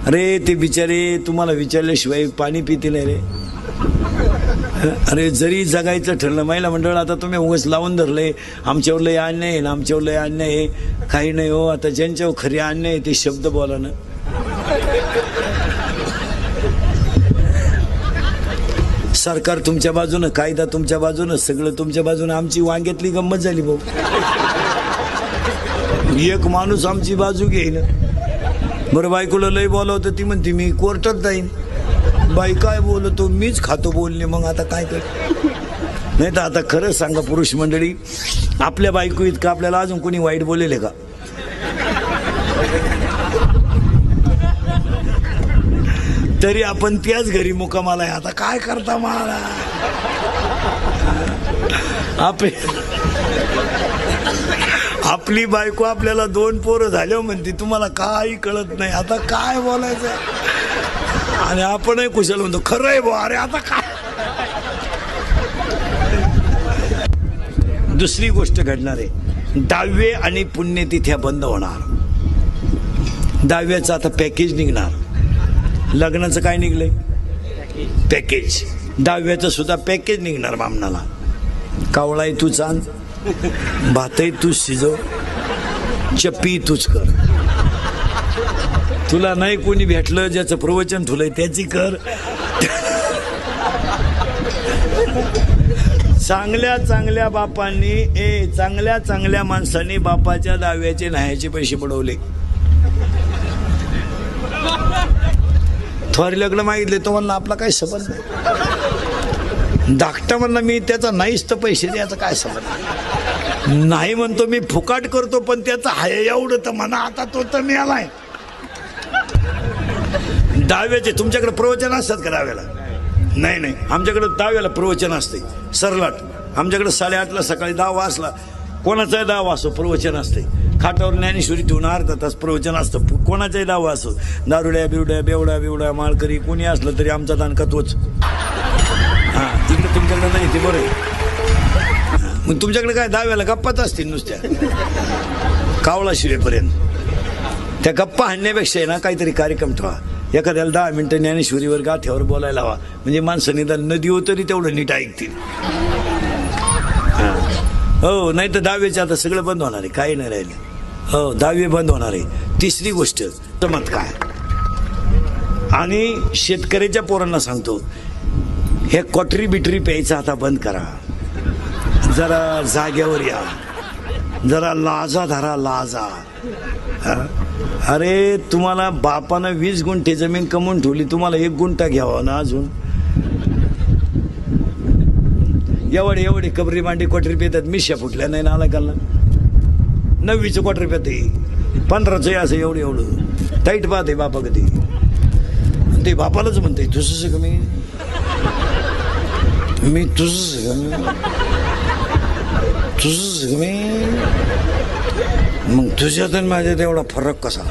अरे ते बिचारे तुम्हाला विचारल्याशिवाय पाणी पिते नाही रे. अरे जरी जगायचं ठरलं महिला मंडळ आता तुम्ही उगाच लावून धरले आमच्यावर लय अन्याय आहे ना आमच्यावर लय अन्याय आहे. काही नाही हो, आता ज्यांच्यावर खरी अन्याय आहे ते शब्द बोला ना. सरकार तुमच्या बाजूनं, कायदा तुमच्या बाजूनं, सगळं तुमच्या बाजूनं. आमची वांग्यातली गंमत झाली भाऊ. एक माणूस आमची बाजू घेईन. बरं बायकोला लय बोलावतं ती म्हणते मी कोर्टात जाईन. बाई काय बोलतो मीच खातो बोलले. मग आता काय कर. नाही तर आता खरंच सांगा पुरुष मंडळी, आपल्या बायको इतकं आपल्याला अजून कोणी वाईट बोलेले का? तरी आपण त्याच घरी मुक्कामाला आहे. आता काय करता मला. आपली बायको आपल्याला 2 पोरं झाल्यावर म्हणते तुम्हाला काही कळत नाही. आता काय बोलायचं. आणि आपणही कुशल म्हणतो खरं आहे बुवा. अरे आता काय. दुसरी गोष्ट घडणार आहे, दहावे आणि पुण्यतिथ्या बंद होणार. दहाव्याचं आता पॅकेज निघणार. लग्नाचं काय निघलंय पॅकेज, दहाव्याचं सुद्धा पॅकेज निघणार बामणाला. कावळाही तूच आण, भातही तूच शिजव, चप्पी तूच कर. तुला नाही कोणी भेटलं ज्याचं प्रवचन ठुलंय त्याची कर. चांगल्या चांगल्या बापांनी चांगल्या चांगल्या माणसांनी बापाच्या दहाव्याचे न्यायाचे पैसे बुडवले. थोर लग्न मागितले तो म्हणला आपला काही संबंध नाही. धाकटा म्हणला मी त्याचा नाहीच तर पैसे द्यायचा काय संबंध नाही. म्हणतो मी फुकाट करतो पण त्याचा हाय एवढं तर म्हणा. आता तो तर मिळालाय. दहाव्याचे तुमच्याकडे प्रवचन असतात का दहाव्याला? नाही नाही, आमच्याकडे दहाव्याला प्रवचन असते सरलाट. आमच्याकडे 8:30ला सकाळी 10 वाजला कोणाचाही 10 वाजतो प्रवचन असते. खाटावर ज्ञानेश्वरी ठेवून अर्धा तास प्रवचन असतं. कोणाचाही 10 वाजतो. दारुड्या बिवड्या बेवड्या माळकरी कोणी असलं तरी आमचा दानका तोच. हां तिकडे तुमच्याकडे नाही ते बरं आहे. मग तुमच्याकडे काय दहाव्याला गप्पाच असतील नुसत्या कावळा शिवेपर्यंत. त्या गप्पा हाणण्यापेक्षा आहे ना काहीतरी कार्यक्रम ठेवा. एखाद्याला 10 मिनिटं ज्ञानेश्वरीवर गाठ्यावर बोलायला हवा म्हणजे माणसं निदान नदी हो तरी तेवढं नीट ऐकतील. हो नाही तर दहावीचे आता सगळं बंद होणार आहे. काही नाही राहिले. हो 10वी बंद होणार आहे. तिसरी गोष्ट चमत्कार. आणि शेतकऱ्याच्या पोरांना सांगतो हे क्वाटरी बिटरी प्यायचं आता बंद करा. जरा जाग्यावर या, जरा लाजा धरा लाजा. अरे तुम्हाला बापानं 20 गुंठे जमीन कमवून ठेवली, तुम्हाला 1 गुंठा घ्यावा ना अजून. एवढे कबरी मांडी क्वाटरी पेतात. मिश्या फुटल्या नाही ना आला काला. 9वीचं क्वाटरी पेते 15चं असं एवढं टाईट पाहते बापा कधी. ते बापालाच म्हणते तुझं कमी मी तुझं कमी. मग तुझ्यात आणि माझ्यात एवढा फरक कसा.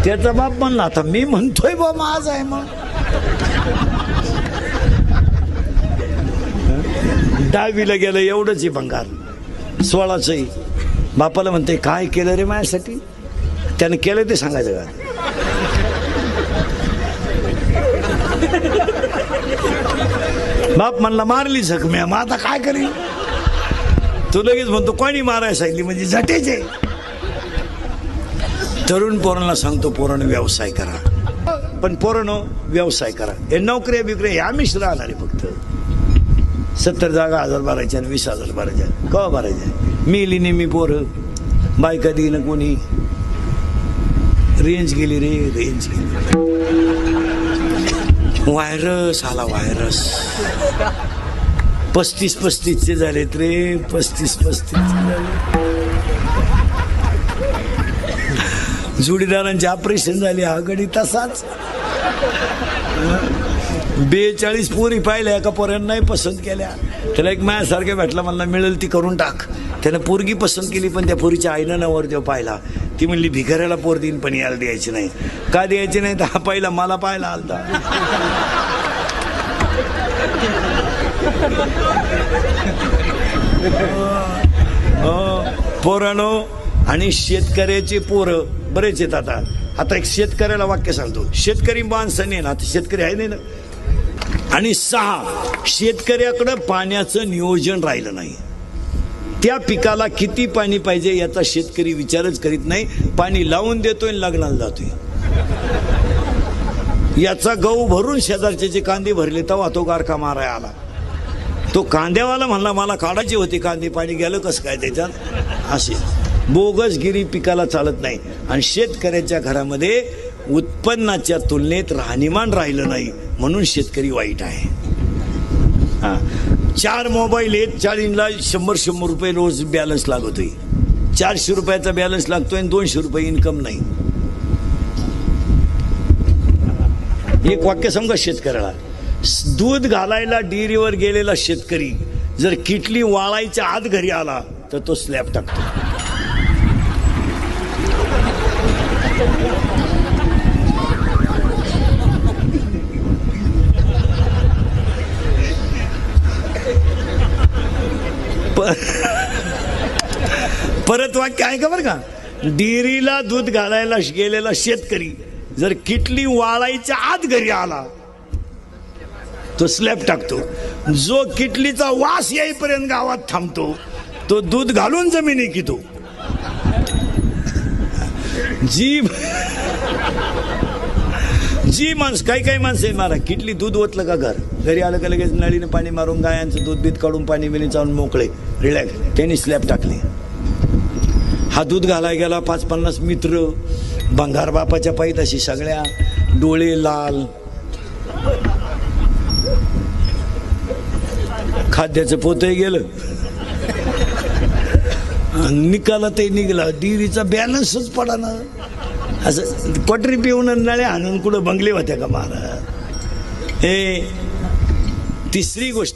त्याचा बाप म्हणला आता मी म्हणतोय बा माझ आहे. मग 10वीला गेलं एवढंच आहे भंगार. 16चं बापाला म्हणते काय केलं रे माझ्यासाठी. त्यानं केलं ते सांगायचं का. बाप म्हणला मारली जखम्या. मग आता काय करेल. तू लगेच म्हणतो कोणी मारायला सांगितली म्हणजे झटेचे. तरुण पोरांना सांगतो पोरांनो व्यवसाय करा. पण पोरांनो व्यवसाय करा. हे नोकऱ्या बिकऱ्या ह्या मिश्र राहणार आहे. फक्त 70 जागा 1000 भरायच्या आणि 20,000 भरायच्या. कवा भरायच्या. मिली नेहमी पोरं बायका देईन कोणी. रेंज गेली रे रेंज गेली. व्हायरस आला व्हायरस. 35-35चे झालेत रे. 35 झाले. जोडीदारांचे ऑपरेशन झाले. हा गडी तसाच. 42 पोरी पाहिल्या एका पोऱ्यानं नाही पसंत केल्या. त्याला एक माझ्यासारख्या भेटला म्हणला मिळेल ती करून टाक. त्यानं पोरगी पसंत केली पण त्या पोरीच्या आईनं नवरदेव पाहिला. ती म्हणली भिकाऱ्याला पोर देईन पण याला द्यायची नाही. का द्यायची नाही तर हा पहिला मला पाहायला आलता. पोरानो आणि शेतकऱ्याचे पोरं बरेच आहेत. आता एक शेतकऱ्याला वाक्य सांगतो, शेतकरी माणसं नाही ना, आता शेतकरी आहे नाही ना. आणि 6, शेतकऱ्याकडं पाण्याचं नियोजन राहिलं नाही. त्या पिकाला किती पाणी पाहिजे याचा शेतकरी विचारच करीत नाही. पाणी लावून देतोय आणि लग्नाला जातोय. याचा गहू भरून शेजारचे कांदे भरले तेव्हा तो गारका माराय आला. तो कांद्यावाला म्हणला मला काढायची होती कांदे, पाणी गेलं कसं काय त्याच्यात. असे बोगसगिरी पिकाला चालत नाही. आणि शेतकऱ्याच्या घरामध्ये उत्पन्नाच्या तुलनेत राहणीमान राहिलं नाही, म्हणून शेतकरी वाईट आहे. 4 मोबाईल आहेत, 4 100 रुपये रोज बॅलन्स लागतोय. 400 रुपयाचा बॅलन्स लागतोय आणि 200 रुपये इन्कम नाही. एक वाक्य समजा शेतकऱ्याला, दूध घालायला डेअरीवर गेलेला शेतकरी जर किटली वाळायच्या आत घरी आला तर तो स्लॅब टाकतो. परत वाक्य आहे का बरं का, डेअरीला दूध घालायला गेलेला शेतकरी जर किटली वाळायच्या आत घरी आला तो स्लॅब टाकतो. जो किटलीचा वास येईपर्यंत गावात थांबतो तो दूध घालून जमिनी कितो. जी माणसं काही माणसं आहे मारा, किटली दूध ओतलं का घरी आलं का लगेच नळीने पाणी मारून गायांचं दूध बीत काढून पाणी बिणी चावून मोकळे रिलॅक्स, त्यांनी स्लॅब टाकले. हा दूध घालाय गेला 50-50 मित्र, भंगार बापाच्या पायीत सगळ्या, डोळे लाल, खाद्याचं पोतही गेलं, निकाला ते निघला, डेअरीचा बॅलन्सच पडा ना. असं क्वाटरी पिऊन नळ्या आणून कुठं बंगले होत्या का महाराज. हे तिसरी गोष्ट.